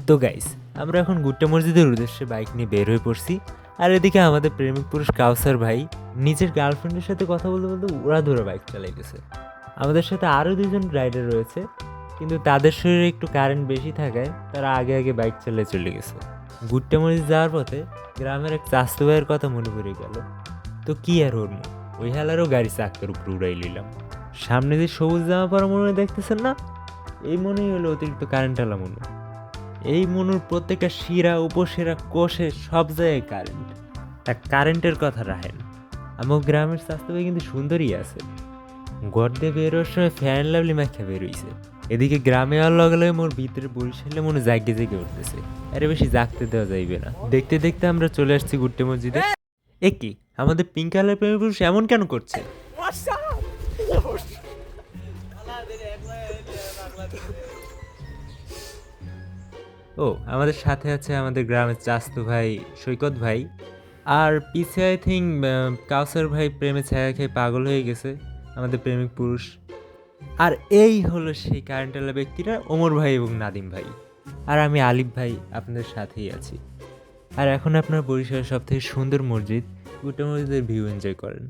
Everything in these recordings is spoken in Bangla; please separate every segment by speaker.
Speaker 1: তো গাইস, আমরা এখন গুট্টা মসজিদের উদ্দেশ্যে বাইক নিয়ে বের হয়ে পড়ছি। আর এদিকে আমাদের প্রেমিক পুরুষ কাউসার ভাই নিজের গার্লফ্রেন্ডের সাথে কথা বলতে বলতে উড়াধুরা বাইক চালাইতেছে। আমাদের সাথে আরও দুজন রাইডার রয়েছে, কিন্তু তাদের শরীরে একটু কারেন্ট বেশি থাকায় তারা আগে আগে বাইক চালিয়ে চলে গেছে। গুট্টা মসজিদ যাওয়ার পথে গ্রামের এক চাস্তু ভাইয়ের কথা মনে পড়ে গেল। তো কি আর ওর ওই হালারও গাড়ি চাক্কার উপর উড়াই নিলাম। সামনে যে সবুজ জামা পরা মনে দেখতেছেন না, এই মনেই হলো অতিরিক্ত কারেন্ট আলা মনে। এই মনুর প্রত্যেকটা শিরা উপশিরা কোষে সব জায়গায় কারেন্ট। তা কারেন্টের কথা রাখেন, আমার গ্রামের স্বাস্থ্য কিন্তু সুন্দরই আছে। ঘর দিয়ে বেরোর সময় ফ্যান লাভলি মাখা বেরোইছে। এদিকে গ্রামে আর লগে লগে মোর ভিতরে বরিশালে মনে জাগে জেগে উঠতেছে। আরে বেশি জাগতে দেওয়া যাইবে না। দেখতে দেখতে আমরা চলে আসছি গুট্টে মসজিদে। এ কি, আমাদের পিঙ্ক কালার প্রেমী পুরুষ এমন কেন করছে? ও, আমাদের সাথে আছে আমাদের গ্রামের চাস্তু ভাই সৈকত ভাই। আর পিছে আই থিঙ্ক কাউসার ভাই প্রেমে ছায়া খেয়ে পাগল হয়ে গেছে, আমাদের প্রেমিক পুরুষ। আর এই হলো সেই কারেন্টালা ব্যক্তিরা, ওমর ভাই এবং নাদিম ভাই। আর আমি আলিফ ভাই আপনাদের সাথেই আছি। আর এখন আপনার বরিশালের সব থেকে সুন্দর মসজিদ গুট্টা মসজিদের ভিউ এনজয় করেন।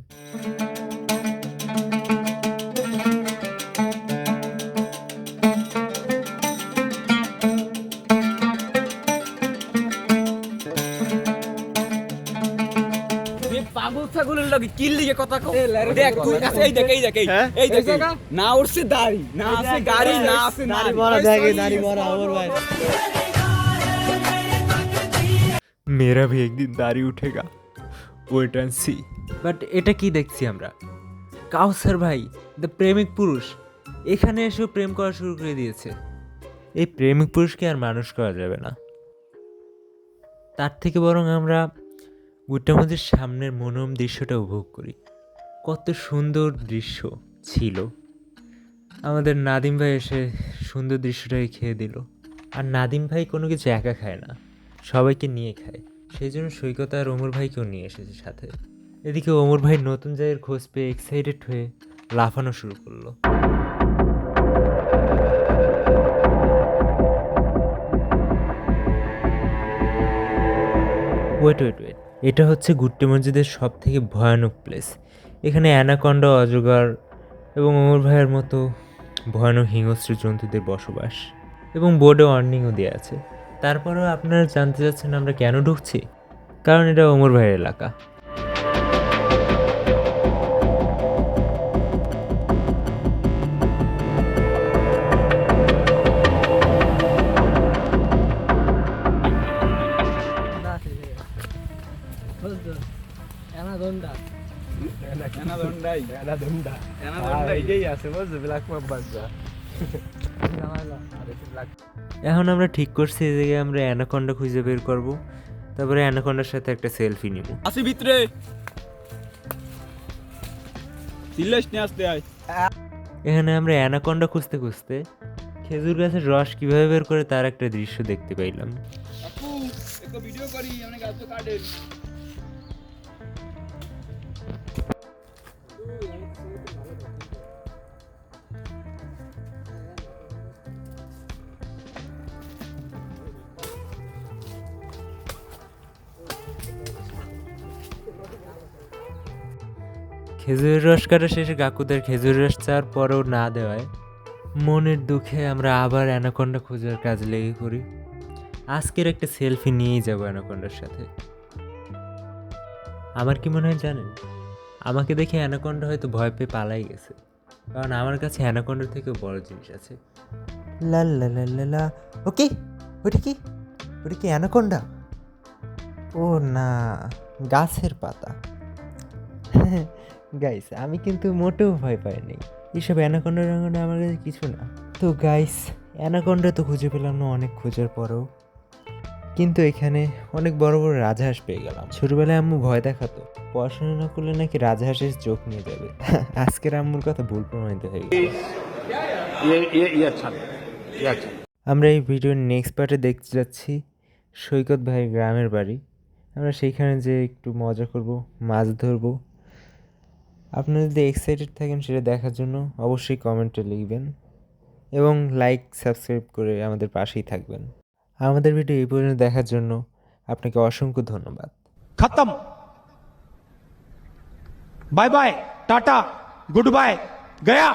Speaker 2: পাগল ছাগলের লগে কিল লিগে কথা কও। দেখ তুই কাছে এই দেখ এই দেখ না উঠছে দাড়ি না আছে গাড়ি না আছে নারী
Speaker 3: বড় দেখে দাড়ি বড় ওর ভাই
Speaker 1: মেরা ভি একদিন দাড়ি উঠেগা, ওয়েট অ্যান্ড সি। বাট এটা কি দেখছি আমরা? কাউসার ভাই দ্য প্রেমিক পুরুষ এখানে এসেও প্রেম করা শুরু করে দিয়েছে। এই প্রেমিক পুরুষকে আর মানুষ করা যাবে না। তার থেকে বরং আমরা গুট্টা মসজিদের সামনের মনোরম দৃশ্যটা উপভোগ করি। কত সুন্দর দৃশ্য ছিল। আমাদের নাদিম ভাই এসে সুন্দর দৃশ্যটাকে খেয়ে দিল। আর নাদিম ভাই কোনো কিছু একা খায় না, সবাইকে নিয়ে খায়। সেই জন্য সৈকত আর ওমর ভাইকেও নিয়ে এসেছে সাথে। এদিকে ওমর ভাই নতুন জায়গার খোঁজ পেয়ে এক্সাইটেড হয়ে লাফানো শুরু করলো। ওয়েট, এটা হচ্ছে গুট্টে মসজিদের সব থেকে ভয়ানক প্লেস। এখানে অ্যানাকন্ডা, অজগর এবং ওমর ভাইয়ের মতো ভয়ানক হিংস্র জন্তুদের বসবাস, এবং বোর্ডে ওয়ার্নিংও দেওয়া আছে। তারপরেও আপনারা জানতে চাচ্ছেন আমরা কেন ঢুকছি? কারণ এটা ওমর ভাইয়ের এলাকা। এখন আমরা ঠিক করছি এই জায়গায় আমরা অ্যানাকন্ডা খুঁজে বের করব, তারপরে অ্যানাকন্ডার সাথে একটা সেলফি নিব।
Speaker 2: আসি ভিতরে সিলেশ নিয়ে আসতে আয়।
Speaker 1: এখানে আমরা অ্যানাকন্ডা খুঁজতে খুঁজতে খেজুর গাছের রস কিভাবে বের করে তার একটা দৃশ্য দেখতে পাইলাম।
Speaker 2: আপু একটু ভিডিও করি আমরা গাছ তো কাটেন।
Speaker 1: খেজুরের রস কাটা শেষে কাকুদের খেজুরের রস চাওয়ার পরেও না দেওয়ায় মনের দুঃখে আমরা আবার অ্যানাকন্ডা খোঁজার কাজ লেগে করি। আজকের একটা সেলফি নিয়েই যাবো অ্যানাকন্ডার সাথে। আমার কি মনে হয় জানেন, আমাকে দেখে অ্যানাকন্ডা হয়তো ভয় পেয়ে পালাই গেছে, কারণ আমার কাছে অ্যানাকন্ডার থেকেও বড় জিনিস আছে। লা লা লা লা লা। ওকে, ওটা কি অ্যানাকন্ডা? ও না, গাছের পাতা। গাইস, আমি কিন্তু মোটেও ভয় পাইনি। এসব অ্যানাকন্ডা আমার কাছে কিছু না। তো গাইস, অ্যানাকন্ডা তো খুঁজে পেলাম না অনেক খোঁজার পরেও, কিন্তু এখানে অনেক বড় বড় রাজহাঁস পেয়ে গেলাম। ছোটবেলায় আম্মু ভয় দেখাতো, পড়াশোনা না করলে নাকি রাজহাঁসের চোখ নিয়ে যাবে। আজকের আম্মুর কথা ভুল প্রমাণিত হয়ে গেছে। আমরা এই ভিডিওর নেক্সট পার্টে দেখতে যাচ্ছি সৈকত ভাই গ্রামের বাড়ি। আমরা সেইখানে যে একটু মজা করব, মাছ ধরবো। আপনারা যদি এক্সাইটেড থাকেন সেটা দেখার জন্য অবশ্যই কমেন্টে লিখবেন এবং লাইক সাবস্ক্রাইব করে আমাদের পাশেই থাকবেন। আমাদের ভিডিও এই পর্যন্ত দেখার জন্য আপনাকে অসংখ্য ধন্যবাদ।
Speaker 4: खत्म। Bye bye, tata, goodbye, गया।